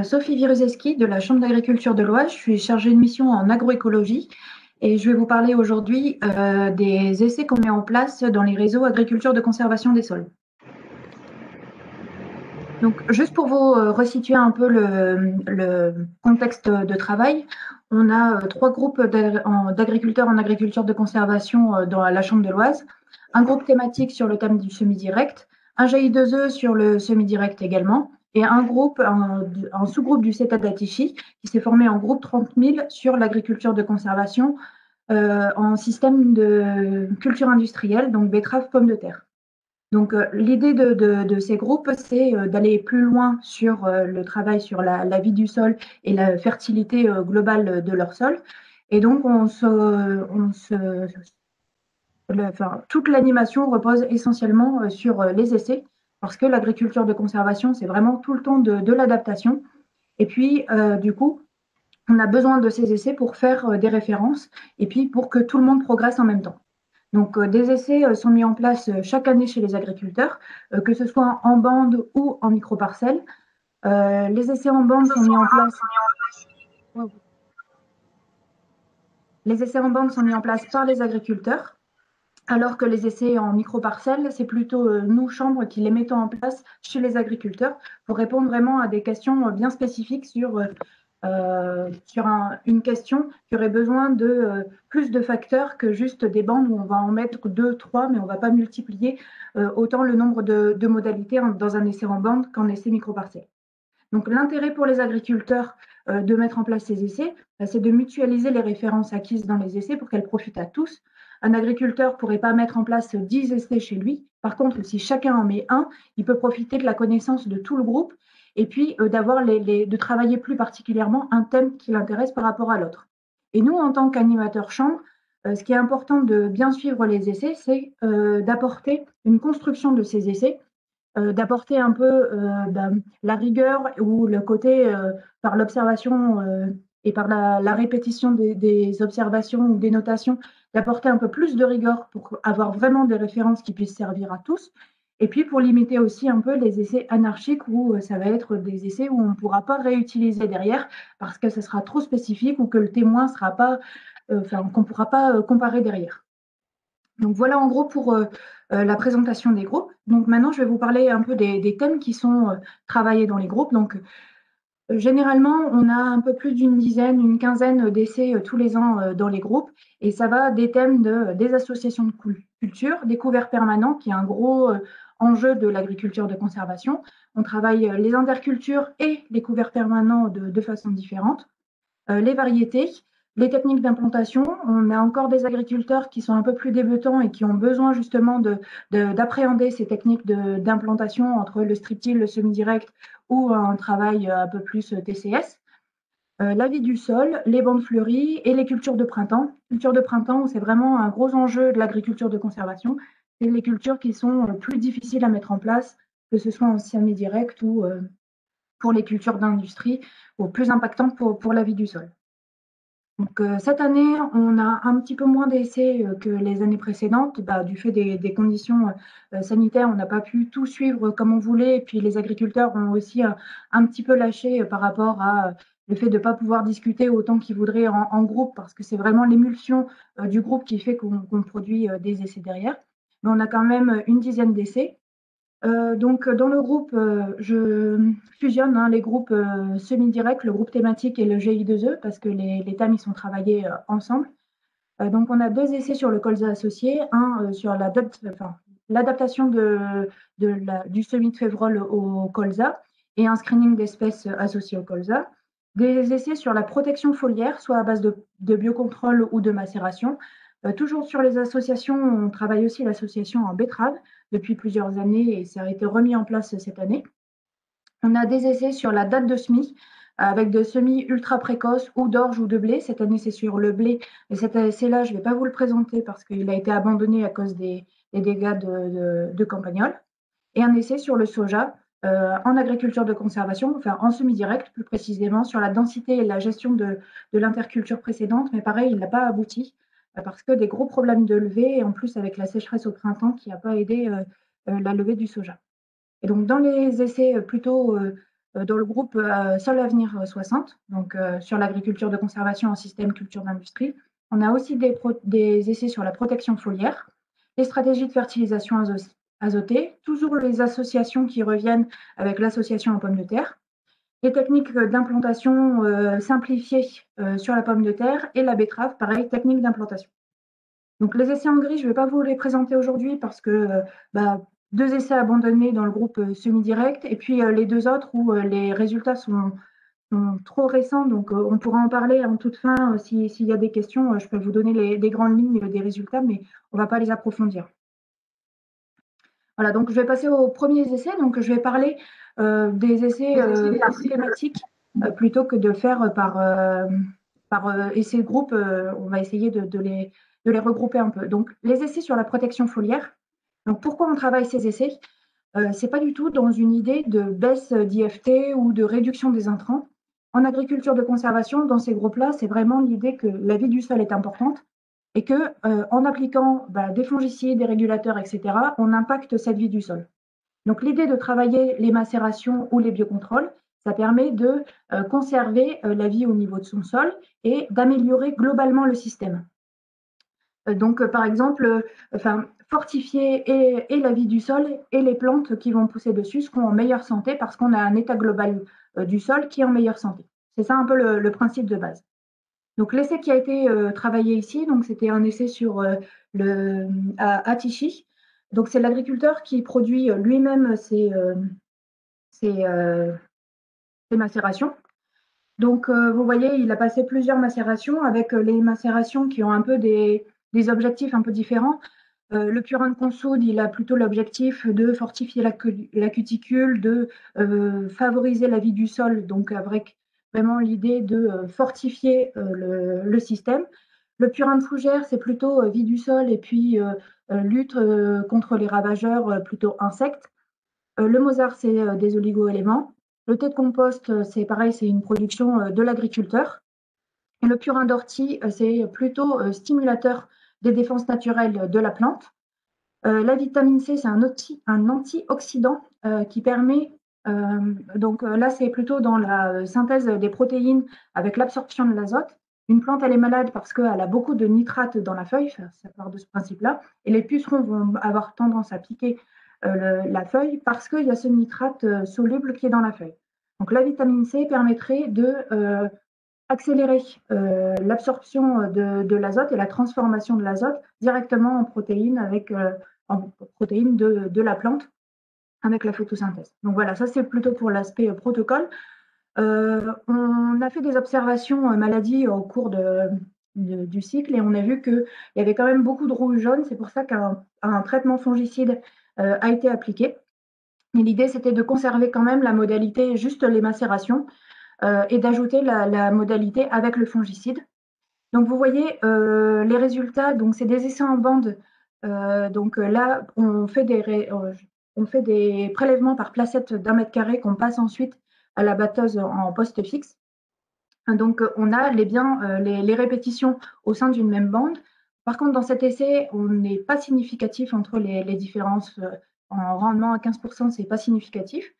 Sophie Viruzeski de la Chambre d'agriculture de l'Oise. Je suis chargée de mission en agroécologie et je vais vous parler aujourd'hui des essais qu'on met en place dans les réseaux agriculture de conservation des sols. Donc, juste pour vous resituer un peu le contexte de travail, on a trois groupes d'agriculteurs en agriculture de conservation dans la Chambre de l'Oise. Un groupe thématique sur le thème du semi-direct, un GI2E sur le semi-direct également, et un sous-groupe du CETA d'Atichi qui s'est formé en groupe 30 000 sur l'agriculture de conservation en système de culture industrielle, donc betterave, pommes de terre. Donc, l'idée de ces groupes, c'est d'aller plus loin sur le travail sur la vie du sol et la fertilité globale de leur sol. Et donc, toute l'animation repose essentiellement sur les essais, parce que l'agriculture de conservation, c'est vraiment tout le temps de l'adaptation. Et puis, du coup, on a besoin de ces essais pour faire des références et puis pour que tout le monde progresse en même temps. Donc, des essais sont mis en place chaque année chez les agriculteurs, que ce soit en bande ou en micro-parcelles. Les essais en bande sont mis en place. Les essais en bande sont mis en place par les agriculteurs, alors que les essais en micro-parcelles, c'est plutôt nous, chambres, qui les mettons en place chez les agriculteurs pour répondre vraiment à des questions bien spécifiques sur une question qui aurait besoin de plus de facteurs que juste des bandes où on va en mettre 2, 3, mais on ne va pas multiplier autant le nombre de modalités dans un essai en bande qu'en essai micro-parcelle. Donc l'intérêt pour les agriculteurs de mettre en place ces essais, c'est de mutualiser les références acquises dans les essais pour qu'elles profitent à tous. Un agriculteur ne pourrait pas mettre en place 10 essais chez lui. Par contre, si chacun en met un, il peut profiter de la connaissance de tout le groupe et puis de travailler plus particulièrement un thème qui l'intéresse par rapport à l'autre. Et nous, en tant qu'animateurs chambre, ce qui est important de bien suivre les essais, c'est d'apporter une construction de ces essais, d'apporter un peu la rigueur ou le côté par l'observation et par la répétition des observations ou des notations, d'apporter un peu plus de rigueur pour avoir vraiment des références qui puissent servir à tous. Et puis pour limiter aussi un peu les essais anarchiques où ça va être des essais où on ne pourra pas réutiliser derrière parce que ce sera trop spécifique ou que le témoin sera pas, qu'on ne pourra pas comparer derrière. Donc voilà en gros pour la présentation des groupes. Donc maintenant, je vais vous parler un peu des thèmes qui sont travaillés dans les groupes. Donc généralement, on a un peu plus d'une dizaine, une quinzaine d'essais tous les ans dans les groupes. Et ça va des thèmes des associations de culture, des couverts permanents, qui est un gros enjeu de l'agriculture de conservation. On travaille les intercultures et les couverts permanents de façon différente. Les variétés, les techniques d'implantation. On a encore des agriculteurs qui sont un peu plus débutants et qui ont besoin justement d'appréhender ces techniques d'implantation entre le strip-till, le semi-direct ou un travail un peu plus TCS. La vie du sol, les bandes fleuries et les cultures de printemps. Cultures de printemps, c'est vraiment un gros enjeu de l'agriculture de conservation. C'est les cultures qui sont plus difficiles à mettre en place, que ce soit en semi-direct ou pour les cultures d'industrie, ou plus impactantes pour la vie du sol. Donc, cette année, on a un petit peu moins d'essais que les années précédentes. Du fait des conditions sanitaires, on n'a pas pu tout suivre comme on voulait. Et puis, les agriculteurs ont aussi un petit peu lâché par rapport à le fait de ne pas pouvoir discuter autant qu'ils voudraient en groupe, parce que c'est vraiment l'émulsion du groupe qui fait qu'on produit des essais derrière. Mais on a quand même une dizaine d'essais. Donc, dans le groupe, je fusionne les groupes semi-directs, le groupe thématique et le GI2E, parce que les thèmes ils sont travaillés ensemble. Donc, on a deux essais sur le colza associé, un sur l'adaptation du semis de févrole au colza et un screening d'espèces associées au colza. Des essais sur la protection foliaire, soit à base de biocontrôle ou de macération. Toujours sur les associations, on travaille aussi l'association en betterave depuis plusieurs années et ça a été remis en place cette année. On a des essais sur la date de semis avec de semis ultra précoces ou d'orge ou de blé. Cette année, c'est sur le blé. Mais cet essai-là, je ne vais pas vous le présenter parce qu'il a été abandonné à cause des dégâts de campagnol. Et un essai sur le soja en agriculture de conservation, enfin en semi-direct plus précisément, sur la densité et la gestion de l'interculture précédente. Mais pareil, il n'a pas abouti parce que des gros problèmes de levée et en plus avec la sécheresse au printemps qui n'a pas aidé la levée du soja. Et donc, dans les essais plutôt dans le groupe Sol Avenir 60, donc sur l'agriculture de conservation en système culture d'industrie. On a aussi des essais sur la protection foliaire, les stratégies de fertilisation azotée, toujours les associations qui reviennent avec l'association en pommes de terre, les techniques d'implantation simplifiées sur la pomme de terre et la betterave, pareil, technique d'implantation. Donc les essais en gris, je ne vais pas vous les présenter aujourd'hui parce que 2 essais abandonnés dans le groupe semi-direct et puis les 2 autres où les résultats sont trop récents, donc on pourra en parler en toute fin s'il y a des questions. Je peux vous donner les grandes lignes des résultats, mais on ne va pas les approfondir. Voilà, donc je vais passer aux premiers essais. Donc je vais parler des essais par thématique plutôt que de faire par essais de groupe. On va essayer de les regrouper un peu. Donc les essais sur la protection foliaire. Donc pourquoi on travaille ces essais? C'est pas du tout dans une idée de baisse d'IFT ou de réduction des intrants. En agriculture de conservation, dans ces groupes-là, c'est vraiment l'idée que la vie du sol est importante et que en appliquant des fongicides, des régulateurs, etc., on impacte cette vie du sol. Donc l'idée de travailler les macérations ou les biocontrôles, ça permet de conserver la vie au niveau de son sol et d'améliorer globalement le système. Donc par exemple, fortifier et la vie du sol et les plantes qui vont pousser dessus seront en meilleure santé parce qu'on a un état global du sol qui est en meilleure santé. C'est ça un peu le principe de base. Donc l'essai qui a été travaillé ici, donc c'était un essai sur à Tichy. Donc c'est l'agriculteur qui produit lui-même ses macérations. Donc vous voyez, il a passé plusieurs macérations avec les macérations qui ont un peu des objectifs un peu différents. Le purin de consoude, il a plutôt l'objectif de fortifier la cuticule, de favoriser la vie du sol, donc avec vraiment l'idée de fortifier le système. Le purin de fougère, c'est plutôt vie du sol et puis lutte contre les ravageurs, plutôt insectes. Le mosard, c'est des oligo-éléments. Le thé de compost, c'est pareil, c'est une production de l'agriculteur. Et le purin d'ortie, c'est plutôt stimulateur des défenses naturelles de la plante. La vitamine C, c'est un antioxydant qui permet, donc là, c'est plutôt dans la synthèse des protéines avec l'absorption de l'azote. Une plante, elle est malade parce qu'elle a beaucoup de nitrates dans la feuille, ça part de ce principe-là, et les pucerons vont avoir tendance à piquer la feuille parce qu'il y a ce nitrate soluble qui est dans la feuille. Donc la vitamine C permettrait de accélérer l'absorption de l'azote et la transformation de l'azote directement en protéines de la plante avec la photosynthèse. Donc voilà, ça c'est plutôt pour l'aspect protocole. On a fait des observations maladies au cours du cycle et on a vu qu'il y avait quand même beaucoup de rouge jaune. C'est pour ça qu'un traitement fongicide a été appliqué. Et l'idée, c'était de conserver quand même la modalité, juste les macérations, et d'ajouter la modalité avec le fongicide. Donc vous voyez les résultats, donc c'est des essais en bande. Donc là, on fait des prélèvements par placette d'1 mètre carré qu'on passe ensuite à la batteuse en poste fixe. Donc on a les répétitions au sein d'une même bande. Par contre, dans cet essai, on n'est pas significatif entre les différences en rendement à 15%, c'est pas significatif.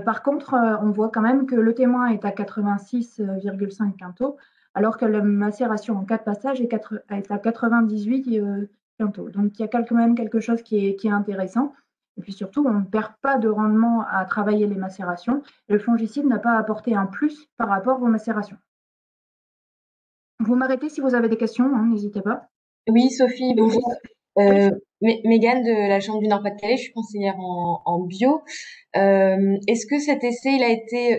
Par contre, on voit quand même que le témoin est à 86,5 quintaux, alors que la macération en 4 passages est à 98 quintaux. Donc il y a quand même quelque chose qui est intéressant. Et puis surtout, on ne perd pas de rendement à travailler les macérations. Le fongicide n'a pas apporté un plus par rapport aux macérations. Vous m'arrêtez si vous avez des questions, hein, n'hésitez pas. Oui, Sophie, bonjour. Mégane de la Chambre du Nord-Pas-de-Calais, je suis conseillère en bio. Est-ce que cet essai,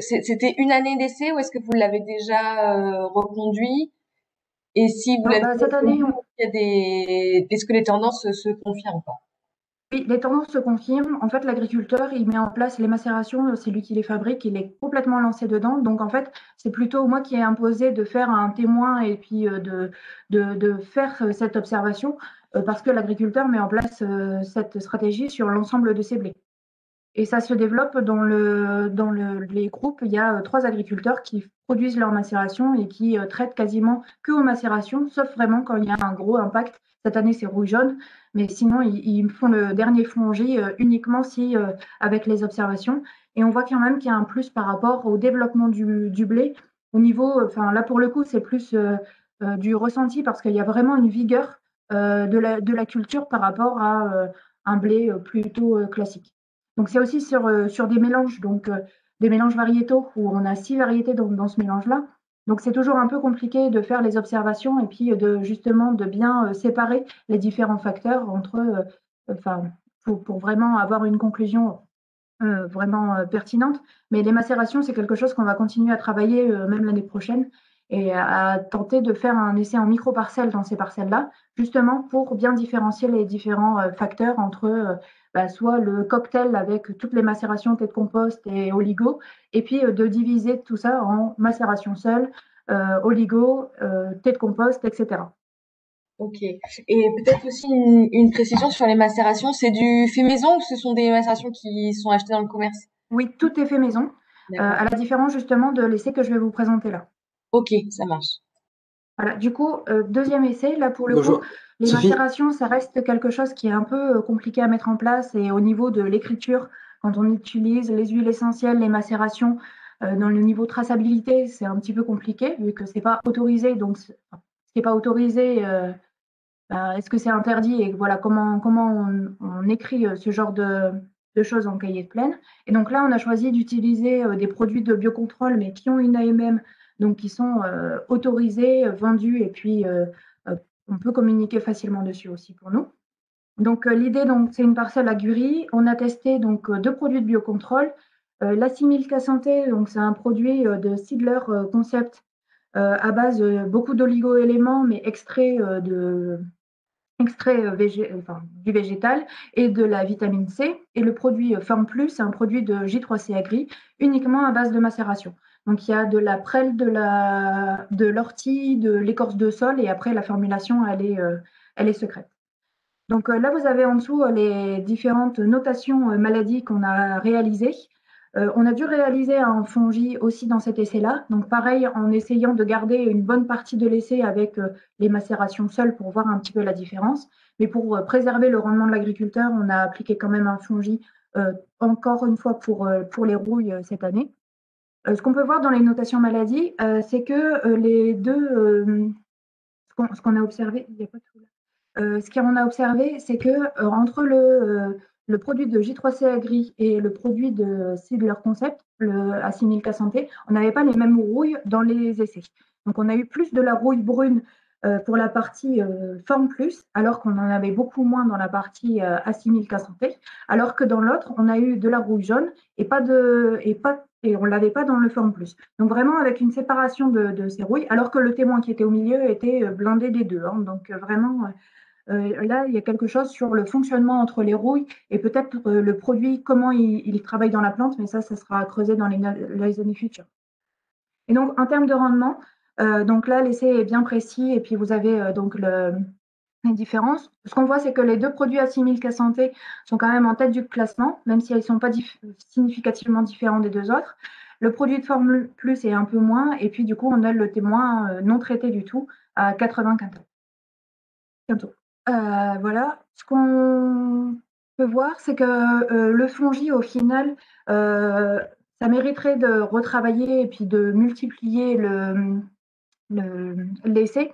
c'était une année d'essai ou est-ce que vous l'avez déjà reconduit? Et si vous Non, l'avez cette année, reconduit, est-ce que les tendances se confirment, quoi? oui, les tendances se confirment. En fait, l'agriculteur, il met en place les macérations, c'est lui qui les fabrique, il est complètement lancé dedans. Donc, en fait, c'est plutôt moi qui ai imposé de faire un témoin et puis de faire cette observation parce que l'agriculteur met en place cette stratégie sur l'ensemble de ses blés. Et ça se développe dans les groupes. Il y a 3 agriculteurs qui produisent leur macération et qui traitent quasiment que aux macérations, sauf vraiment quand il y a un gros impact. Cette année, c'est rouge-jaune, mais sinon, ils font le dernier fonds uniquement si, avec les observations. Et on voit quand même qu'il y a un plus par rapport au développement du blé. Au niveau, enfin là pour le coup, c'est plus du ressenti parce qu'il y a vraiment une vigueur de la culture par rapport à un blé plutôt classique. Donc c'est aussi sur des mélanges, donc des mélanges variétaux où on a 6 variétés dans ce mélange-là. Donc c'est toujours un peu compliqué de faire les observations et puis de justement de bien séparer les différents facteurs entre, enfin, pour vraiment avoir une conclusion vraiment pertinente. Mais les macérations, c'est quelque chose qu'on va continuer à travailler même l'année prochaine et à tenter de faire un essai en micro-parcelles dans ces parcelles-là, justement pour bien différencier les différents facteurs entre soit le cocktail avec toutes les macérations tête compost et oligo, et puis de diviser tout ça en macération seule, oligo, tête compost, etc. Ok. Et peut-être aussi une précision sur les macérations. C'est du fait maison ou ce sont des macérations qui sont achetées dans le commerce? Oui, tout est fait maison, D'accord. à la différence justement de l'essai que je vais vous présenter là. Ok, ça marche. Voilà, du coup, deuxième essai, là pour le coup, Bonjour, les Sophie. macérations, ça reste quelque chose qui est un peu compliqué à mettre en place et au niveau de l'écriture, quand on utilise les huiles essentielles, les macérations, dans le niveau traçabilité, c'est un petit peu compliqué vu que c'est pas autorisé. Donc, ce qui est pas autorisé, est-ce que c'est interdit et voilà comment on écrit ce genre de choses en cahier de plaine. Et donc là, on a choisi d'utiliser des produits de biocontrôle, mais qui ont une AMM, donc qui sont autorisés, vendus, et puis on peut communiquer facilement dessus aussi pour nous. Donc l'idée, donc, c'est une parcelle à Gury. On a testé donc 2 produits de biocontrôle. La Similka Santé, donc c'est un produit de Seedler Concept à base de beaucoup d'oligo-éléments, mais extrait enfin, du végétal et de la vitamine C. Et le produit Form Plus, c'est un produit de J3C Agri uniquement à base de macération. Donc il y a de la prêle, de l'ortie, de l'écorce de sol et après la formulation, elle est secrète. Donc là, vous avez en dessous les différentes notations maladies qu'on a réalisées. On a dû réaliser un fongi aussi dans cet essai-là. Donc pareil, en essayant de garder une bonne partie de l'essai avec les macérations seules pour voir un petit peu la différence. Mais pour préserver le rendement de l'agriculteur, on a appliqué quand même un fongi encore une fois pour les rouilles cette année. Ce qu'on peut voir dans les notations maladies, c'est que les deux, ce qu'on a observé, il n'y a pas tout là. Ce qu'on a observé, c'est que entre le produit de J3C Agri et le produit de Seedler Concept, le A6000K Santé, on n'avait pas les mêmes rouilles dans les essais. Donc on a eu plus de la rouille brune pour la partie Forme Plus, alors qu'on en avait beaucoup moins dans la partie A6000K Santé, alors que dans l'autre, on a eu de la rouille jaune et on ne l'avait pas dans le Forme Plus. Donc vraiment avec une séparation de ces rouilles, alors que le témoin qui était au milieu était blindé des deux. Hein. Donc vraiment, là, il y a quelque chose sur le fonctionnement entre les rouilles et peut-être le produit, comment il travaille dans la plante, mais ça sera creusé dans les années futures. Et donc, en termes de rendement, donc là, l'essai est bien précis et puis vous avez donc les différences. Ce qu'on voit, c'est que les 2 produits à 6000 Santé sont quand même en tête du classement, même si ils ne sont pas significativement différents des deux autres. Le produit de Forme Plus est un peu moins, et puis du coup, on a le témoin non traité du tout à 80 quintaux. Voilà. Ce qu'on peut voir, c'est que le fongi, au final, ça mériterait de retravailler et puis de multiplier l'essai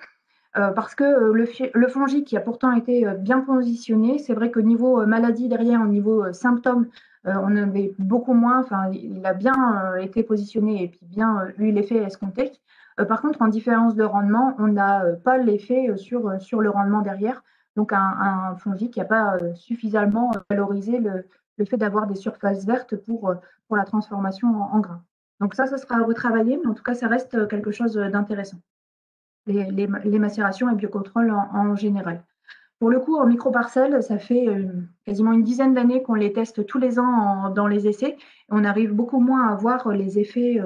parce que le fongi qui a pourtant été bien positionné, c'est vrai qu'au niveau maladie derrière, au niveau symptômes, on avait beaucoup moins, enfin, il a bien été positionné et puis bien eu l'effet escompté. Par contre, en différence de rendement, on n'a pas l'effet sur le rendement derrière. Donc, un fongi qui n'a pas suffisamment valorisé le fait d'avoir des surfaces vertes pour la transformation en grains. Donc ça sera retravaillé, mais en tout cas, ça reste quelque chose d'intéressant les macérations et biocontrôle en général. Pour le coup, en micro-parcelles, ça fait quasiment une dizaine d'années qu'on les teste tous les ans dans les essais. Et on arrive beaucoup moins à voir les effets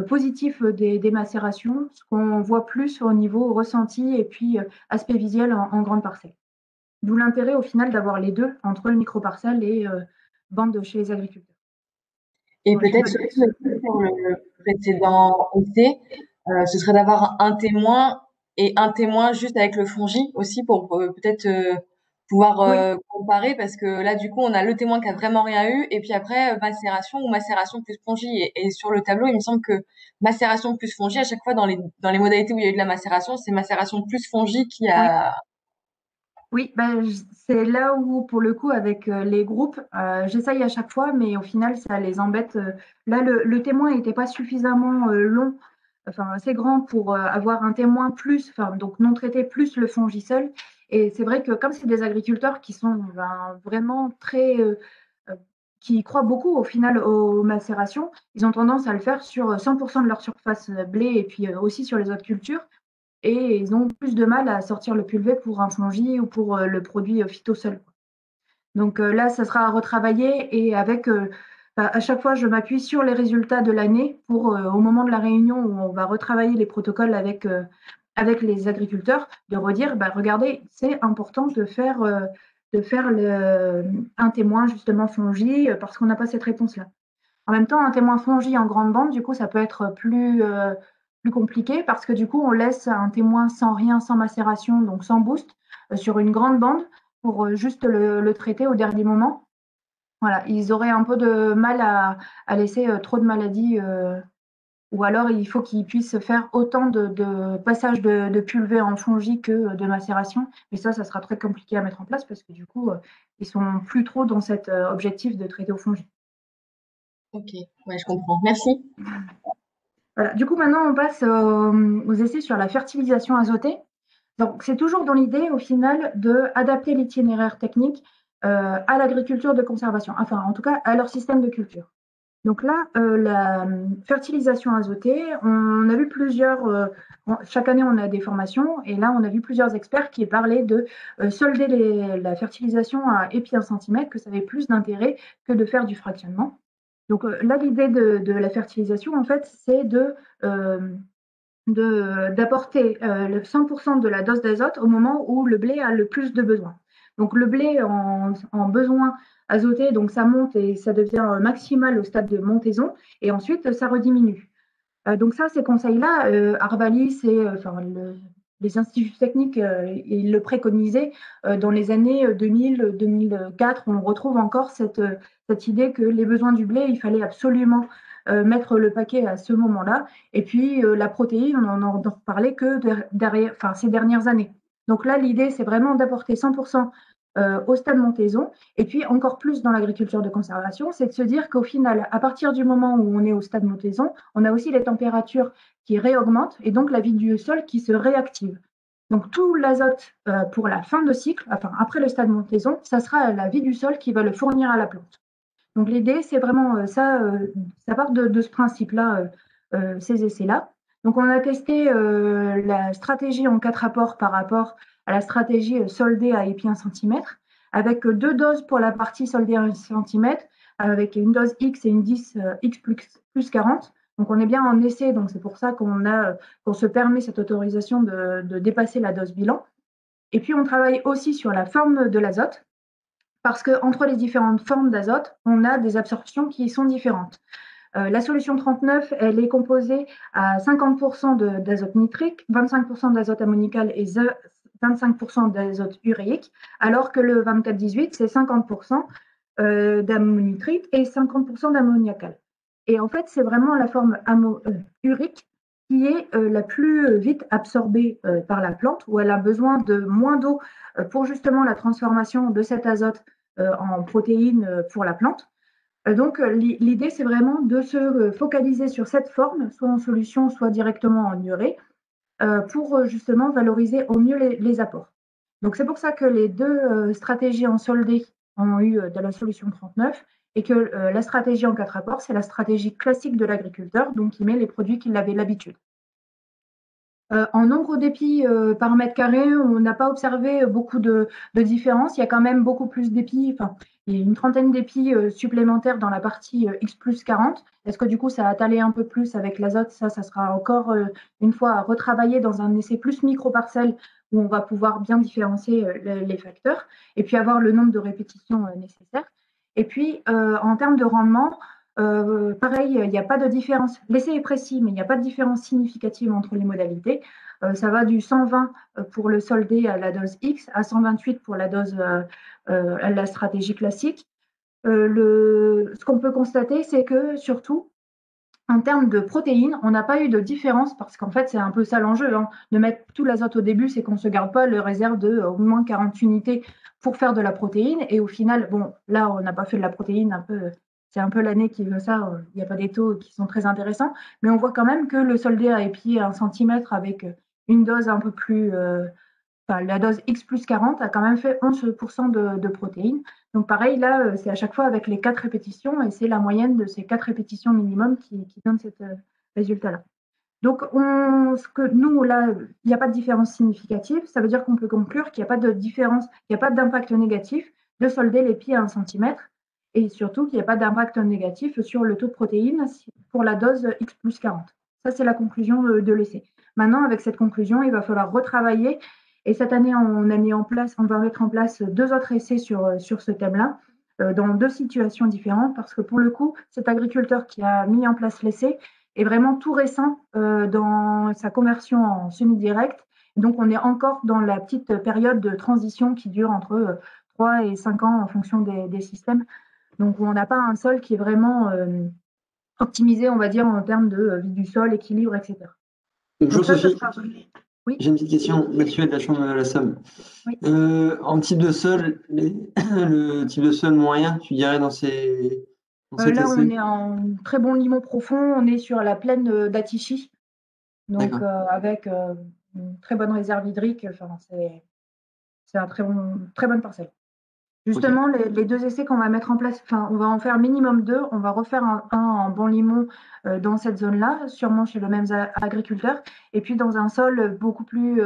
positifs des macérations, ce qu'on voit plus au niveau ressenti et puis aspect visuel en grande parcelle. D'où l'intérêt au final d'avoir les deux entre le micro-parcelle et bande chez les agriculteurs. Et Bon, peut-être sur le précédent essai, ce serait d'avoir un témoin et un témoin juste avec le fongi aussi pour peut-être pouvoir Oui, comparer parce que là, du coup, on a le témoin qui a vraiment rien eu et puis après, macération ou macération plus fongie. Et sur le tableau, il me semble que macération plus fongie, à chaque fois dans les modalités où il y a eu de la macération, c'est macération plus fongie qui oui. a... Oui, ben, c'est là où, pour le coup, avec les groupes, j'essaye à chaque fois, mais au final, ça les embête. Là, le témoin n'était pas suffisamment long, enfin assez grand pour avoir un témoin plus, enfin donc non traité plus le fongisol. Et c'est vrai que comme c'est des agriculteurs qui sont ben, vraiment très, euh, qui croient beaucoup au final aux macérations, ils ont tendance à le faire sur 100% de leur surface blé et puis aussi sur les autres cultures et ils ont plus de mal à sortir le pulvé pour un fongi ou pour le produit phytosol. Donc là, ça sera à retravailler et avec, bah, à chaque fois, je m'appuie sur les résultats de l'année pour, au moment de la réunion où on va retravailler les protocoles avec les agriculteurs, de redire, bah, regardez, c'est important de faire un témoin justement fongi parce qu'on n'a pas cette réponse-là. En même temps, un témoin fongi en grande bande, du coup, ça peut être plus compliqué parce que du coup, on laisse un témoin sans rien, sans macération, donc sans boost, sur une grande bande pour juste le traiter au dernier moment. Voilà, ils auraient un peu de mal à laisser trop de maladies, ou alors il faut qu'ils puissent faire autant de passages de pulvé en fongi que de macération. Mais ça sera très compliqué à mettre en place parce que du coup, ils sont plus trop dans cet objectif de traiter au fongi. Ok, ouais, je comprends. Merci. Voilà. Du coup, maintenant, on passe aux essais sur la fertilisation azotée. Donc, c'est toujours dans l'idée, au final, d'adapter l'itinéraire technique à l'agriculture de conservation, enfin, en tout cas, à leur système de culture. Donc là, la fertilisation azotée, on a vu plusieurs, chaque année, on a des formations, et là, on a vu plusieurs experts qui parlaient de solder la fertilisation à épi 1 centimètre, que ça avait plus d'intérêt que de faire du fractionnement. Donc là, l'idée de la fertilisation, en fait, c'est d'apporter le 100% de la dose d'azote au moment où le blé a le plus de besoin. Donc le blé en besoin azoté, donc ça monte et ça devient maximal au stade de montaison, et ensuite ça rediminue. Donc ça, ces conseils-là, Arvalis et les instituts techniques, ils le préconisaient dans les années 2000-2004. On retrouve encore cette idée que les besoins du blé, il fallait absolument mettre le paquet à ce moment-là. Et puis la protéine, on n'en a reparlé que derrière, enfin, ces dernières années. Donc là, l'idée, c'est vraiment d'apporter 100% au stade montaison. Et puis encore plus dans l'agriculture de conservation, c'est de se dire qu'au final, à partir du moment où on est au stade montaison, on a aussi les températures qui réaugmentent et donc la vie du sol qui se réactive. Donc tout l'azote pour la fin de cycle, enfin après le stade montaison, ça sera la vie du sol qui va le fournir à la plante. Donc l'idée, c'est vraiment ça part de ce principe-là, ces essais-là. Donc on a testé la stratégie en 4 rapports par rapport à la stratégie soldée à épi 1 centimètre, avec deux doses pour la partie soldée à 1 centimètre, avec une dose X et une 10 X plus 40. Donc on est bien en essai, donc c'est pour ça qu'on se permet cette autorisation de dépasser la dose bilan. Et puis on travaille aussi sur la forme de l'azote parce qu'entre les différentes formes d'azote, on a des absorptions qui sont différentes. La solution 39, elle est composée à 50% d'azote nitrique, 25% d'azote ammoniacal et 25% d'azote uréique, alors que le 24-18, c'est 50% d'ammonitrite et 50% d'ammoniacal. Et en fait, c'est vraiment la forme urique qui est la plus vite absorbée par la plante, où elle a besoin de moins d'eau pour justement la transformation de cet azote en protéines pour la plante. Donc, l'idée, c'est vraiment de se focaliser sur cette forme, soit en solution, soit directement en urée, pour justement valoriser au mieux les apports. Donc, c'est pour ça que les deux stratégies en soldé ont eu de la solution 39 et que la stratégie en 4 apports, c'est la stratégie classique de l'agriculteur, donc qui met les produits qu'il avait l'habitude. En nombre d'épis par mètre carré, on n'a pas observé beaucoup de différence. Il y a quand même beaucoup plus d'épis, enfin, il y a une trentaine d'épis supplémentaires dans la partie X plus 40. Est-ce que du coup, ça a allé un peu plus avec l'azote? Ça sera encore une fois à retravailler dans un essai plus micro-parcelle où on va pouvoir bien différencier les facteurs et puis avoir le nombre de répétitions nécessaires. Et puis, en termes de rendement, pareil, il n'y a pas de différence. L'essai est précis, mais il n'y a pas de différence significative entre les modalités. Ça va du 120 pour le sol D à la dose X à 128 pour la dose à la stratégie classique. Ce qu'on peut constater, c'est que surtout, en termes de protéines, on n'a pas eu de différence parce qu'en fait, c'est un peu ça l'enjeu, hein, de mettre tout l'azote au début, c'est qu'on ne se garde pas le réserve de au moins 40 unités pour faire de la protéine. Et au final, bon, là, on n'a pas fait de la protéine, c'est un peu l'année qui veut ça, il n'y a pas des taux qui sont très intéressants, mais on voit quand même que le soldé a épié 1 centimètre avec une dose un peu plus, enfin, la dose X plus 40 a quand même fait 11% de protéines. Donc pareil, là, c'est à chaque fois avec les 4 répétitions et c'est la moyenne de ces 4 répétitions minimum qui donne ce résultat-là. Donc ce que nous, là, il n'y a pas de différence significative. Ça veut dire qu'on peut conclure qu'il n'y a pas de différence, il n'y a pas d'impact négatif de solder les pieds à 1 centimètre et surtout qu'il n'y a pas d'impact négatif sur le taux de protéines pour la dose X plus 40. Ça, c'est la conclusion de l'essai. Maintenant, avec cette conclusion, il va falloir retravailler et cette année, on va mettre en place 2 autres essais sur ce thème-là, dans 2 situations différentes, parce que pour le coup, cet agriculteur qui a mis en place l'essai est vraiment tout récent dans sa conversion en semi-direct. Donc, on est encore dans la petite période de transition qui dure entre 3 et 5 ans en fonction des systèmes. Donc, on n'a pas un sol qui est vraiment optimisé, on va dire, en termes de vie du sol, équilibre, etc. Bonjour Donc ça Sophie, sera... Oui, j'ai une petite question. Mathieu de la Chambre de la Somme. oui. En type de sol, le type de sol moyen, tu dirais dans cet Là, on essai? est en très bon limon profond. On est sur la plaine d'Attichy, donc D'accord. avec une très bonne réserve hydrique. Enfin, c'est un très bonne parcelle. Ok. Justement, les 2 essais qu'on va mettre en place, enfin, on va en faire minimum 2. On va refaire un en bon limon dans cette zone-là, sûrement chez le même agriculteur, et puis dans un sol beaucoup plus,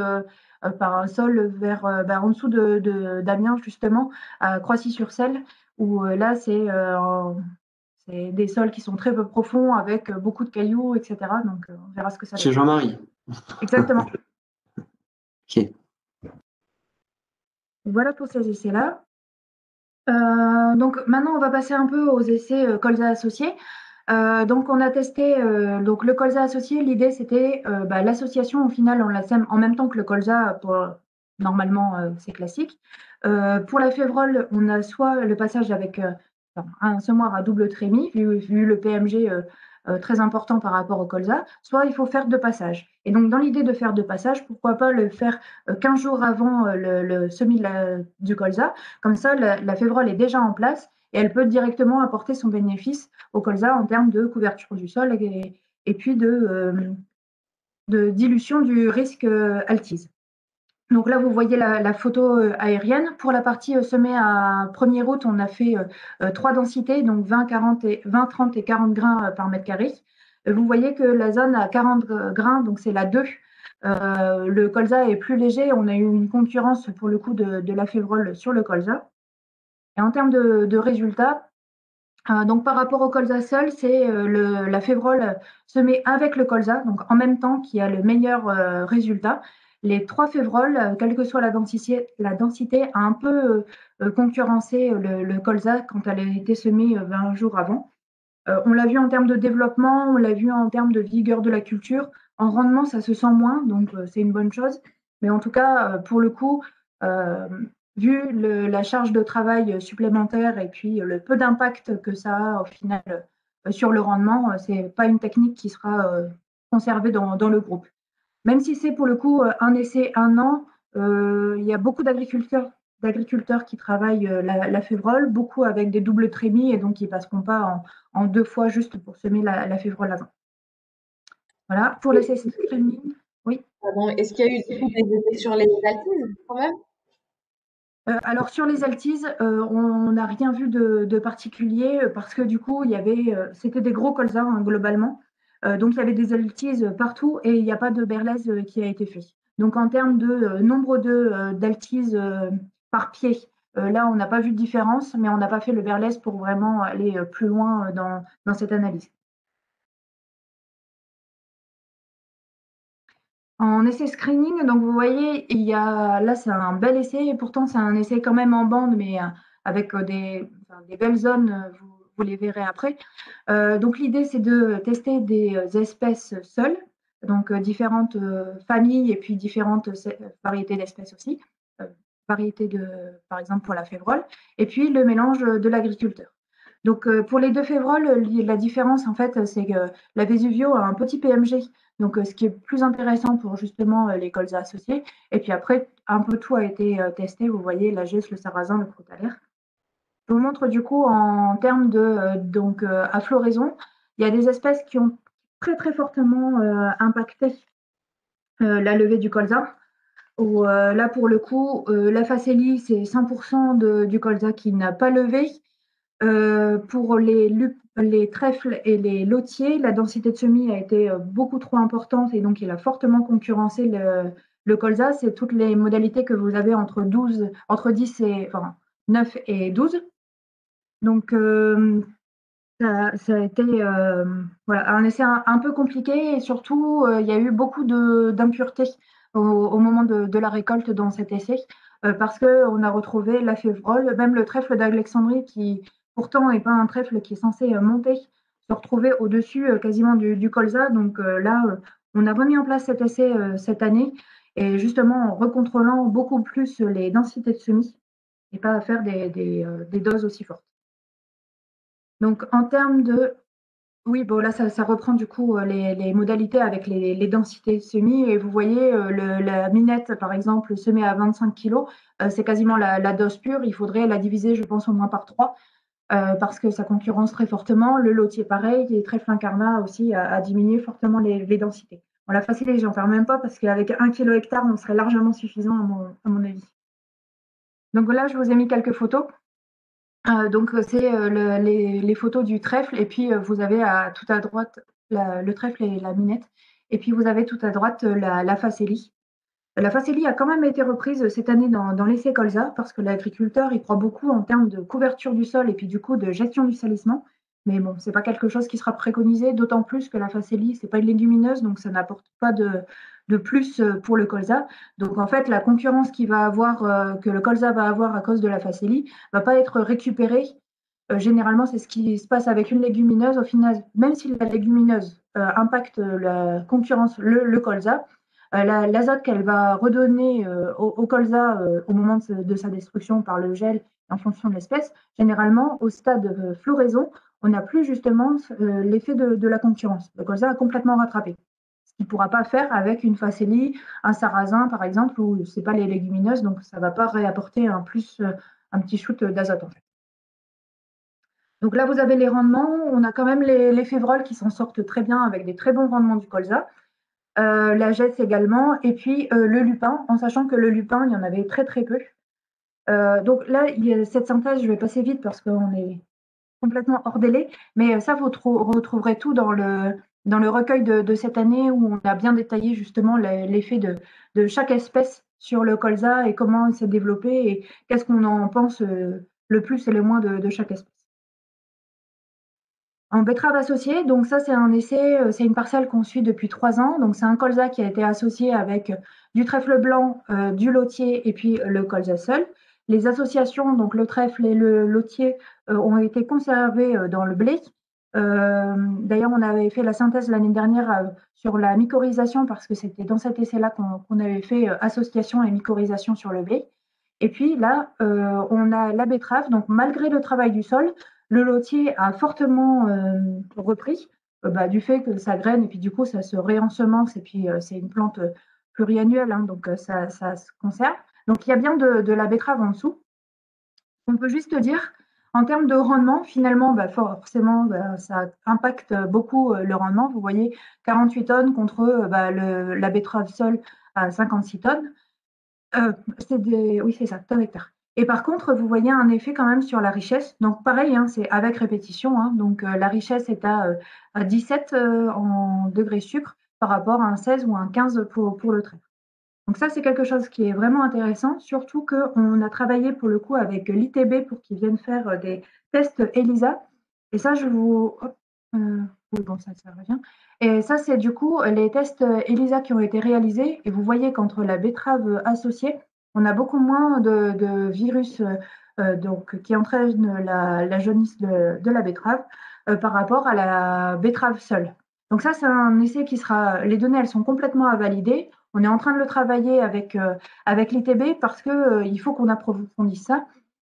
par un sol vers, en dessous d'Amiens justement, à Croissy-sur-Selle, où là, c'est des sols qui sont très peu profonds avec beaucoup de cailloux, etc. Donc, on verra ce que ça donne. Chez Jean-Marie. Exactement. Ok. Voilà pour ces essais-là. Donc maintenant, on va passer un peu aux essais colza associés. Donc on a testé donc le colza associé. L'idée c'était l'association au final on la sème en même temps que le colza normalement c'est classique. Pour la févrole, on a soit le passage avec un semoir à double trémie vu le PMG très important par rapport au colza, soit il faut faire 2 passages. Et donc dans l'idée de faire 2 passages, pourquoi pas le faire 15 jours avant le semis du colza. Comme ça, la févrole est déjà en place et elle peut directement apporter son bénéfice au colza en termes de couverture du sol et puis de dilution du risque altise. Donc là, vous voyez la photo aérienne. Pour la partie semée à 1er août, on a fait 3 densités, donc 20, 30 et 40 grains par mètre carré. Vous voyez que la zone à 40 grains, donc c'est la 2. Le colza est plus léger. On a eu une concurrence pour le coup de la févrole sur le colza. Et en termes de résultats, donc par rapport au colza seul, c'est la févrole semée avec le colza, donc en même temps, qui a le meilleur résultat. Les 3 févroles, quelle que soit la densité a un peu concurrencé le colza quand elle a été semée 20 jours avant. On l'a vu en termes de développement, on l'a vu en termes de vigueur de la culture. En rendement, ça se sent moins, donc c'est une bonne chose. Mais en tout cas, pour le coup, euh, vu la charge de travail supplémentaire et puis le peu d'impact que ça a au final sur le rendement, c'est pas une technique qui sera conservée dans le groupe. Même si c'est pour le coup un essai, 1 an, il y a beaucoup d'agriculteurs qui travaillent la févrole, beaucoup avec des doubles trémies et donc ils ne passeront pas en 2 fois juste pour semer la févrole avant. Voilà, pour l'essai streaming, oui. Pardon, est-ce qu'il y a eu du coup des effets sur les altises quand même? Alors sur les altises, on n'a rien vu de particulier parce que du coup, c'était des gros colzas hein, globalement. Donc il y avait des altises partout et il n'y a pas de berlaise qui a été fait. Donc en termes de nombre d'altises par pied, là on n'a pas vu de différence, mais on n'a pas fait le berlaise pour vraiment aller plus loin dans cette analyse. En essai screening, donc vous voyez, là c'est un bel essai et pourtant c'est un essai quand même en bande, mais avec des belles zones, vous les verrez après. Donc l'idée c'est de tester des espèces seules, donc différentes familles et puis différentes variétés d'espèces aussi, variétés par exemple pour la févrole, et puis le mélange de l'agriculteur. Donc pour les 2 févroles, la différence en fait, c'est que la Vesuvio a un petit PMG, donc ce qui est plus intéressant pour justement les colzas associés. Et puis après, un peu tout a été testé. Vous voyez la gesse, le sarrasin, le crotalaire. Je vous montre du coup en termes de à floraison, il y a des espèces qui ont très très fortement impacté la levée du colza. Où, là pour le coup, la facélie, c'est 100% du colza qui n'a pas levé. Pour les trèfles et les lotiers, la densité de semis a été beaucoup trop importante et donc il a fortement concurrencé le colza. C'est toutes les modalités que vous avez entre 10 et, enfin, 9 et 12. Donc, ça a été voilà, un essai un peu compliqué et surtout, il y a eu beaucoup d'impuretés au moment de la récolte dans cet essai parce qu'on a retrouvé la févrole, même le trèfle d'Alexandrie qui pourtant n'est pas un trèfle qui est censé monter, se retrouvait au-dessus quasiment du colza. Donc là, on a remis en place cet essai cette année et justement en recontrôlant beaucoup plus les densités de semis et pas à faire des doses aussi fortes. Donc en termes de oui, bon là ça reprend du coup les modalités avec les densités semis et vous voyez la minette par exemple semée à 25 kg, c'est quasiment la dose pure. Il faudrait la diviser je pense au moins par 3 parce que ça concurrence très fortement. Le lotier pareil et trèfle incarnat aussi a diminué fortement les densités. Bon, la facilité j'en parle même pas parce qu'avec 1 kg hectare on serait largement suffisant à mon avis. Donc là je vous ai mis quelques photos. Donc c'est les photos du trèfle et puis vous avez tout à droite le trèfle et la minette et puis vous avez tout à droite la facélie. La facélie a quand même été reprise cette année dans l'essai colza parce que l'agriculteur il croit beaucoup en termes de couverture du sol et puis du coup de gestion du salissement. Mais bon, c'est pas quelque chose qui sera préconisé, d'autant plus que la facélie c'est pas une légumineuse donc ça n'apporte pas de plus pour le colza. Donc en fait la concurrence que le colza va avoir à cause de la facélie va pas être récupérée. Généralement c'est ce qui se passe avec une légumineuse. Au final, même si la légumineuse impacte la concurrence le colza, l'azote qu'elle va redonner au colza au moment de sa destruction par le gel en fonction de l'espèce, généralement au stade de floraison, on n'a plus justement l'effet de la concurrence. Le colza a complètement rattrapé. Ce qu'il ne pourra pas faire avec une facélie, un sarrasin par exemple, où ce n'est pas les légumineuses, donc ça ne va pas réapporter un petit shoot d'azote en fait. Donc là, vous avez les rendements. On a quand même les févroles qui s'en sortent très bien avec des très bons rendements du colza. La gesse également, et puis le lupin, en sachant que le lupin, il y en avait très très peu. Donc là, il y a cette synthèse, je vais passer vite parce qu'on est complètement hors délai, mais ça, vous retrouverez tout dans le recueil de cette année où on a bien détaillé justement l'effet de chaque espèce sur le colza et comment il s'est développé et qu'est-ce qu'on en pense le plus et le moins de chaque espèce. En betterave associée, donc ça c'est un essai, c'est une parcelle qu'on suit depuis 3 ans. Donc c'est un colza qui a été associé avec du trèfle blanc, du lotier et puis le colza seul. Les associations, donc le trèfle et le lotier, ont été conservés dans le blé. D'ailleurs, on avait fait la synthèse l'année dernière sur la mycorhisation parce que c'était dans cet essai-là qu'on avait fait association et mycorhisation sur le blé. Et puis là, on a la betterave. Donc malgré le travail du sol, le lotier a fortement repris du fait que ça graine et puis du coup ça se réensemence et puis c'est une plante pluriannuelle, hein, donc ça se conserve. Donc il y a bien de la betterave en dessous. On peut juste dire, en termes de rendement, finalement, forcément, ça impacte beaucoup le rendement. Vous voyez, 48 tonnes contre la betterave seule à 56 tonnes. Oui, c'est ça, tonnes hectares. Et par contre, vous voyez un effet quand même sur la richesse. Donc pareil, hein, c'est avec répétition. Hein, donc la richesse est à 17 en degrés sucre par rapport à un 16 ou un 15 pour le trèfle. Donc ça, c'est quelque chose qui est vraiment intéressant, surtout qu'on a travaillé pour le coup avec l'ITB pour qu'ils viennent faire des tests ELISA. Et ça, oui, bon, ça revient. Et ça, c'est du coup les tests ELISA qui ont été réalisés. Et vous voyez qu'entre la betterave associée, on a beaucoup moins de virus donc, qui entraînent la jaunisse de la betterave par rapport à la betterave seule. Donc ça, c'est un essai qui sera, les données, elles sont complètement à valider. On est en train de le travailler avec l'ITB parce que il faut qu'on approfondisse ça.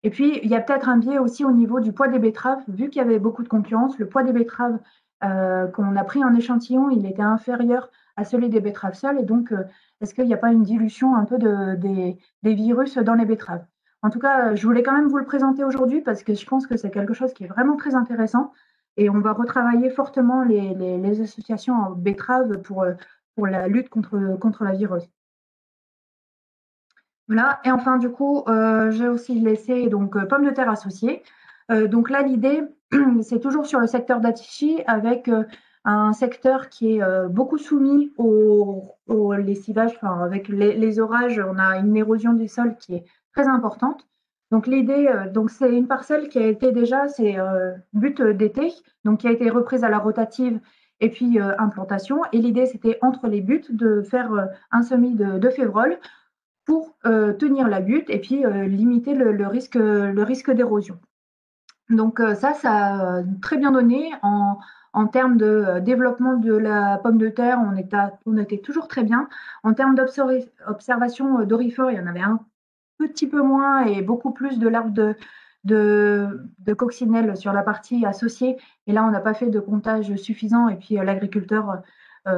Et puis, il y a peut-être un biais aussi au niveau du poids des betteraves. Vu qu'il y avait beaucoup de concurrence, le poids des betteraves qu'on a pris en échantillon, il était inférieur à celui des betteraves seules. Et donc, est-ce qu'il n'y a pas une dilution un peu des virus dans les betteraves? En tout cas, je voulais quand même vous le présenter aujourd'hui parce que je pense que c'est quelque chose qui est vraiment très intéressant. Et on va retravailler fortement les associations en betterave pour la lutte contre la virose. Voilà. Et enfin, du coup, j'ai aussi laissé donc pommes de terre associées. Donc là, l'idée, c'est toujours sur le secteur d'Attichy avec un secteur qui est beaucoup soumis au lessivage. Enfin, avec les orages, on a une érosion du sol qui est très importante. Donc l'idée, donc c'est une parcelle qui a été déjà, c'est but d'été, donc qui a été reprise à la rotative et puis implantation. Et l'idée, c'était entre les buts de faire un semis de févrole pour tenir la butte et puis limiter le risque d'érosion. Donc ça a très bien donné en termes de développement de la pomme de terre, on était toujours très bien. En termes d'observation d'orifores, il y en avait un petit peu moins et beaucoup plus de larves de coccinelles sur la partie associée. Et là, on n'a pas fait de comptage suffisant. Et puis, l'agriculteur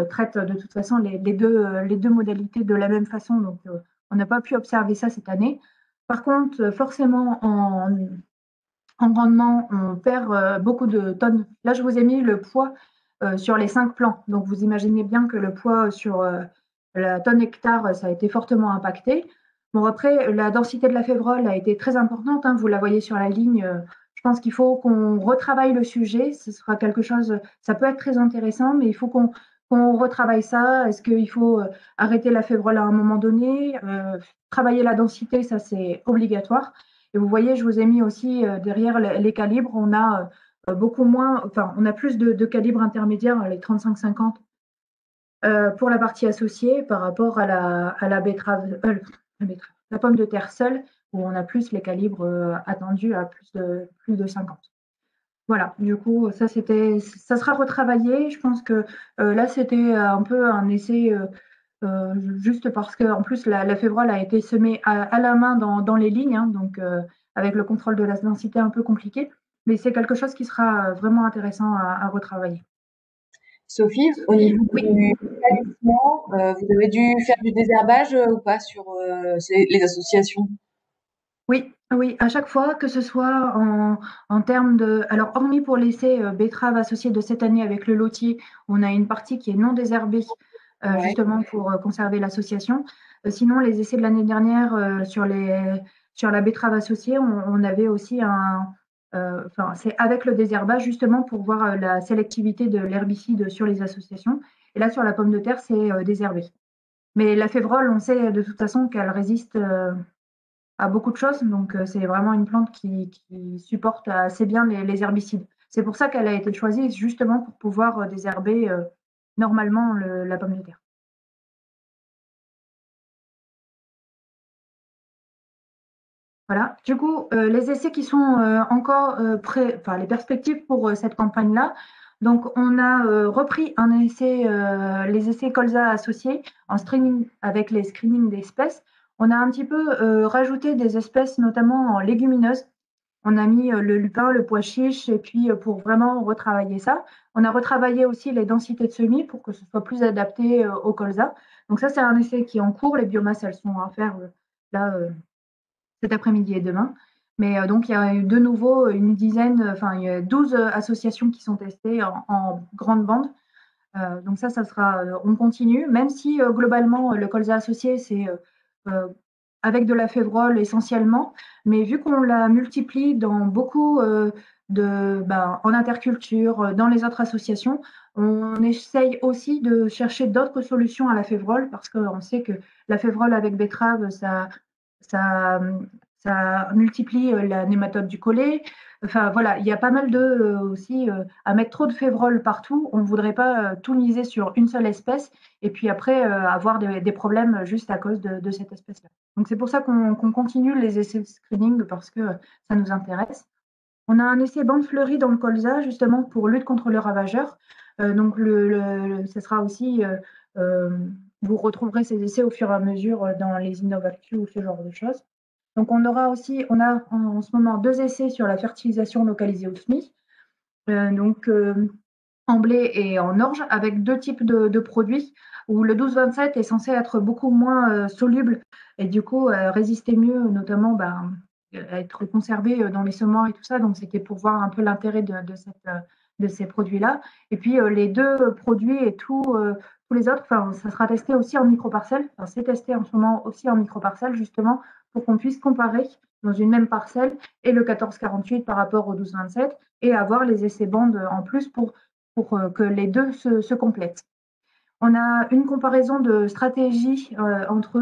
traite de toute façon les deux modalités de la même façon. Donc, on n'a pas pu observer ça cette année. Par contre, forcément, en rendement, on perd beaucoup de tonnes. Là, je vous ai mis le poids sur les 5 plants. Donc, vous imaginez bien que le poids sur la tonne hectare, ça a été fortement impacté. Bon, après, la densité de la févrole a été très importante. Hein, vous la voyez sur la ligne. Je pense qu'il faut qu'on retravaille le sujet. Ce sera quelque chose, ça peut être très intéressant, mais il faut qu'on retravaille ça. Est-ce qu'il faut arrêter la févrole à un moment donné, travailler la densité, ça c'est obligatoire. Et vous voyez, je vous ai mis aussi derrière les calibres, on a beaucoup moins, enfin, on a plus de calibres intermédiaires, les 35-50, pour la partie associée par rapport à la betterave, la pomme de terre seule, où on a plus les calibres attendus à plus de 50. Voilà, du coup, ça sera retravaillé. Je pense que là, c'était un peu un essai juste parce que en plus la févrole a été semée à la main dans les lignes, hein, donc avec le contrôle de la densité un peu compliqué, mais c'est quelque chose qui sera vraiment intéressant à retravailler. Sophie, au niveau Oui, du calissement, vous avez dû faire du désherbage ou pas sur les associations? oui, oui, à chaque fois, que ce soit en termes de... Alors, hormis pour l'essai betterave associé de cette année avec le lotier, on a une partie qui est non désherbée, Ouais. justement pour conserver l'association. Sinon, les essais de l'année dernière sur la betterave associée, on avait aussi enfin, c'est avec le désherbage, justement, pour voir la sélectivité de l'herbicide sur les associations. Et là, sur la pomme de terre, c'est désherbé. Mais la févrole, on sait de toute façon qu'elle résiste à beaucoup de choses. Donc, c'est vraiment une plante qui supporte assez bien les herbicides. C'est pour ça qu'elle a été choisie, justement pour pouvoir désherber normalement la pomme de terre. Voilà. Du coup, les essais qui sont encore prêts, enfin les perspectives pour cette campagne-là. Donc, on a repris un essai, les essais colza associés en screening avec les screenings d'espèces. On a un petit peu rajouté des espèces, notamment en légumineuses. On a mis le lupin, le pois chiche, et puis pour vraiment retravailler ça. On a retravaillé aussi les densités de semis pour que ce soit plus adapté au colza. Donc ça, c'est un essai qui est en cours. Les biomasses, elles sont à faire là cet après-midi et demain. Mais donc, il y a eu de nouveau une dizaine, enfin, il y a 12 associations qui sont testées en grande bande. Donc ça sera, on continue, même si globalement, le colza associé, c'est avec de la févrole essentiellement, mais vu qu'on la multiplie dans beaucoup en interculture, dans les autres associations, on essaye aussi de chercher d'autres solutions à la févrole parce qu'on sait que la févrole avec betterave, ça, ça multiplie la nématode du collet. Enfin voilà, il y a pas mal de aussi à mettre trop de févrole partout. On ne voudrait pas tout miser sur une seule espèce et puis après avoir des problèmes juste à cause de cette espèce-là. Donc c'est pour ça qu'on continue les essais de screening parce que ça nous intéresse. On a un essai bande fleurie dans le colza, justement, pour lutte contre le ravageur. Donc, ce sera aussi, vous retrouverez ces essais au fur et à mesure dans les InnovaQ ou ce genre de choses. Donc, on a en ce moment 2 essais sur la fertilisation localisée au SMI, donc en blé et en orge, avec 2 types de produits, où le 12-27 est censé être beaucoup moins soluble et du coup résister mieux, notamment être conservé dans les semoirs et tout ça. Donc c'était pour voir un peu l'intérêt de ces produits-là. Et puis les 2 produits et tous les autres, ça sera testé aussi en micro-parcelles. Enfin, c'est testé en ce moment aussi en micro-parcelles, justement, pour qu'on puisse comparer dans une même parcelle et le 14-48 par rapport au 12-27 et avoir les essais bandes en plus pour que les deux se complètent. On a une comparaison de stratégie entre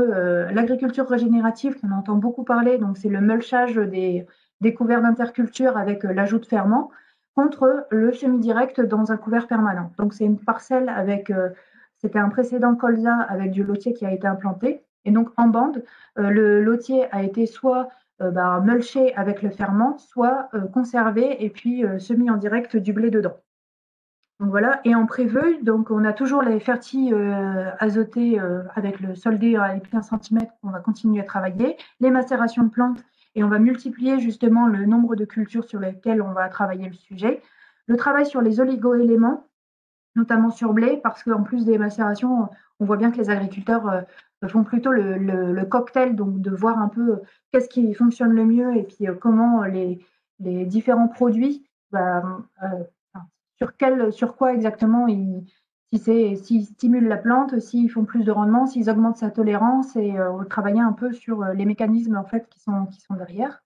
l'agriculture régénérative, qu'on entend beaucoup parler, donc c'est le mulchage des couverts d'interculture avec l'ajout de ferments, contre le semi-direct dans un couvert permanent. Donc c'est une parcelle avec, c'était un précédent colza avec du lotier qui a été implanté. Et donc en bande, le lotier a été soit mulché avec le ferment, soit conservé et puis semi en direct du blé dedans. Donc voilà, et en pré-veuille, donc on a toujours les fertis azotés avec le soldé à 1 centimètre qu'on va continuer à travailler, les macérations de plantes, et on va multiplier justement le nombre de cultures sur lesquelles on va travailler le sujet. Le travail sur les oligo-éléments, notamment sur blé, parce qu'en plus des macérations, on voit bien que les agriculteurs font plutôt le cocktail, donc de voir un peu qu'est-ce qui fonctionne le mieux et puis comment les différents produits bah, sur quoi exactement s'ils stimulent la plante, s'ils font plus de rendement, s'ils augmentent sa tolérance et travailler un peu sur les mécanismes en fait qui sont derrière.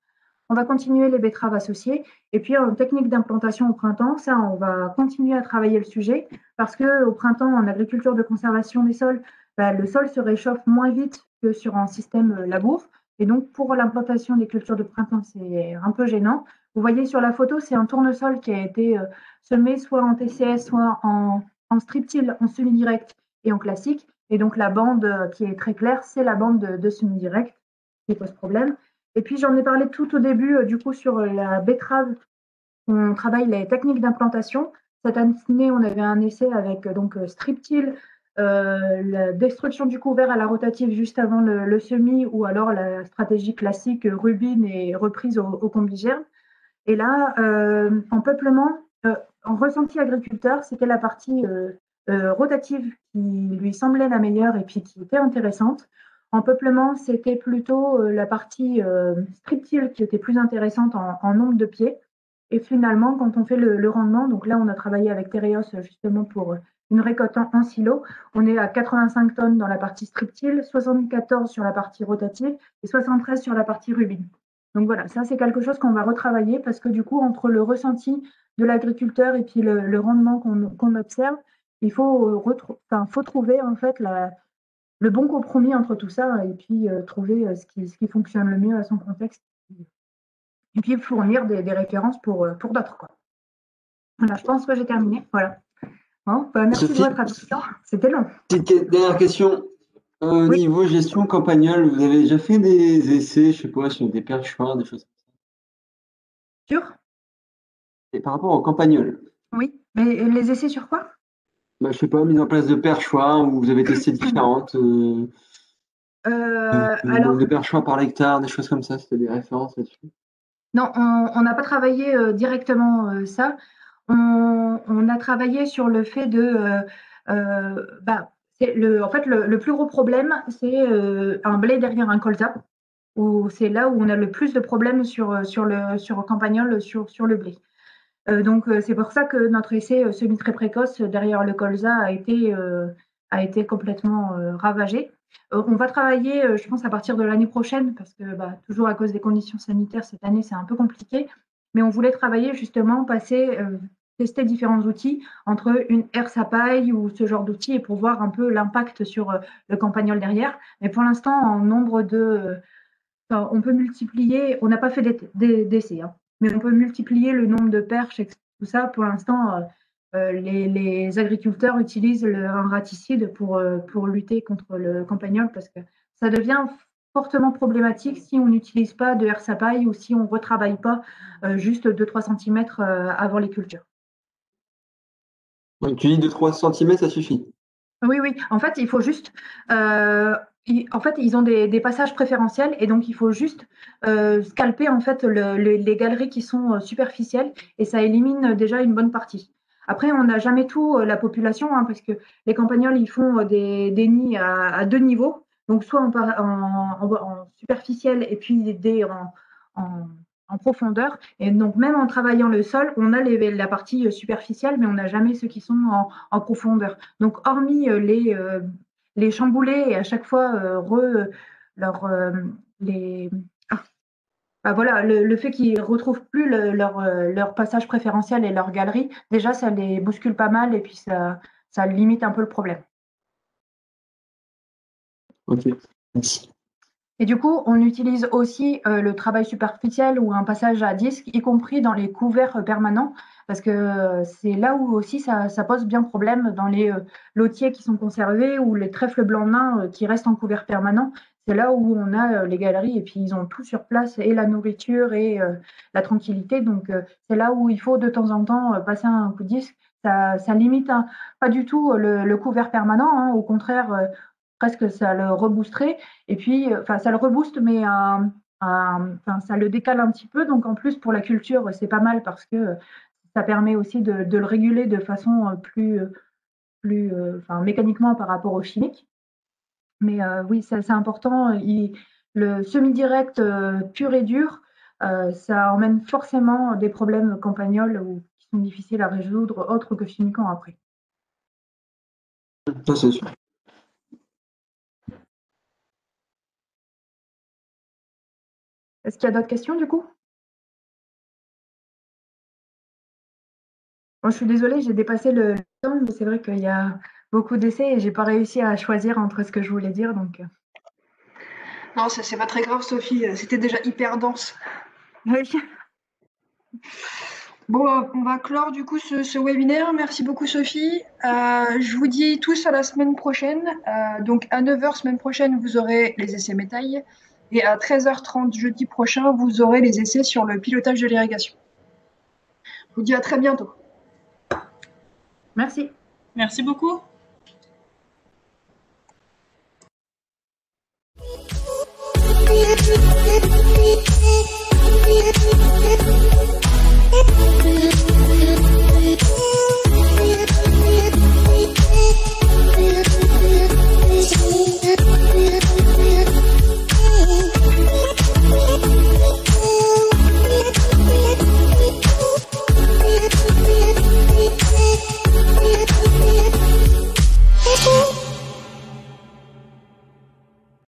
On va continuer les betteraves associées et puis en technique d'implantation au printemps, ça on va continuer à travailler le sujet parce que au printemps en agriculture de conservation des sols, le sol se réchauffe moins vite que sur un système labour et donc pour l'implantation des cultures de printemps c'est un peu gênant. Vous voyez sur la photo, c'est un tournesol qui a été semé soit en TCS, soit en strip-till, en semi-direct et en classique. Et donc la bande qui est très claire, c'est la bande de semi-direct qui pose problème. Et puis j'en ai parlé tout au début, du coup, sur la betterave. On travaille les techniques d'implantation. Cette année, on avait un essai avec strip-till, la destruction du couvert à la rotative juste avant le semis, ou alors la stratégie classique rubine et reprise au combi-germe. Et là, en peuplement, en ressenti agriculteur, c'était la partie rotative qui lui semblait la meilleure et puis qui était intéressante. En peuplement, c'était plutôt la partie strip-till qui était plus intéressante en nombre de pieds. Et finalement, quand on fait le rendement, donc là, on a travaillé avec Tereos justement pour une récolte en silo, on est à 85 tonnes dans la partie strip-till, 74 sur la partie rotative et 73 sur la partie rubine. Donc voilà, ça c'est quelque chose qu'on va retravailler parce que du coup, entre le ressenti de l'agriculteur et puis le rendement qu'on observe, il faut, faut trouver en fait le bon compromis entre tout ça et puis trouver ce qui fonctionne le mieux à son contexte et puis fournir des références pour d'autres, quoi. Voilà, je pense que j'ai terminé. Voilà. Bon, merci de Sophie, votre attention. C'était long. dernière question. Au Oui, niveau gestion campagnole, vous avez déjà fait des essais, je sais pas, sur des perchoirs, des choses comme ça? sûr. Et par rapport aux campagnols, Oui. Mais les essais sur quoi? je sais pas, mise en place de perchoirs, où vous avez testé différentes, nombre de Alors, perchoirs par hectare, des choses comme ça, c'était des références là-dessus? non, on n'a pas travaillé directement ça. On a travaillé sur le fait de, en fait, le plus gros problème, c'est un blé derrière un colza, où c'est là où on a le plus de problèmes sur Campagnol, sur le blé. Donc, c'est pour ça que notre essai semi très précoce derrière le colza a été complètement ravagé. On va travailler, je pense, à partir de l'année prochaine, parce que toujours à cause des conditions sanitaires, cette année, c'est un peu compliqué. Mais on voulait travailler justement, tester différents outils entre une herse à paille ou ce genre d'outils et pour voir un peu l'impact sur le campagnol derrière. Mais pour l'instant, en nombre de on peut multiplier, on n'a pas fait d'essais, hein, mais on peut multiplier le nombre de perches et tout ça. Pour l'instant, les agriculteurs utilisent un raticide pour lutter contre le campagnol parce que ça devient fortement problématique si on n'utilise pas de herse à paille ou si on ne retravaille pas juste 2-3 cm avant les cultures. Donc, tu dis 2-3 cm, ça suffit. Oui, oui. En fait, il faut juste. Ils ont des passages préférentiels et donc il faut juste scalper en fait les galeries qui sont superficielles et ça élimine déjà une bonne partie. Après, on n'a jamais tout la population hein, parce que les campagnols ils font des nids à 2 niveaux, donc soit en superficiel et puis des en profondeur. Et donc même en travaillant le sol, on a la partie superficielle, mais on n'a jamais ceux qui sont en profondeur. Donc hormis les chambouler et à chaque fois leur les voilà, le fait qu'ils retrouvent plus leur passage préférentiel et leur galerie, déjà ça les bouscule pas mal et puis ça limite un peu le problème. Ok, merci. Et du coup, on utilise aussi le travail superficiel ou un passage à disque, y compris dans les couverts permanents, parce que c'est là où aussi ça pose bien problème dans les lotiers qui sont conservés ou les trèfles blancs nains qui restent en couvert permanent. C'est là où on a les galeries et puis ils ont tout sur place et la nourriture et la tranquillité. Donc c'est là où il faut de temps en temps passer un coup de disque. Ça limite pas du tout le couvert permanent, hein, au contraire presque ça le reboosterait. Et puis, ça le rebooste, mais ça le décale un petit peu. Donc, en plus, pour la culture, c'est pas mal parce que ça permet aussi de le réguler de façon plus mécaniquement par rapport au chimique. Mais oui, c'est important. Le semi-direct pur et dur, ça emmène forcément des problèmes campagnols qui sont difficiles à résoudre, autres que chimiquement après. Ça, c'est sûr. Est-ce qu'il y a d'autres questions du coup? Bon, je suis désolée, j'ai dépassé le temps, mais c'est vrai qu'il y a beaucoup d'essais et j'ai pas réussi à choisir entre ce que je voulais dire. Donc, Non, c'est pas très grave, Sophie. C'était déjà hyper dense. oui. Bon, on va clore du coup ce webinaire. Merci beaucoup, Sophie. Je vous dis tous à la semaine prochaine. Donc, à 9h semaine prochaine, vous aurez les essais métailles. Et à 13h30 jeudi prochain, vous aurez les essais sur le pilotage de l'irrigation. Je vous dis à très bientôt. Merci. Merci beaucoup. Thank you.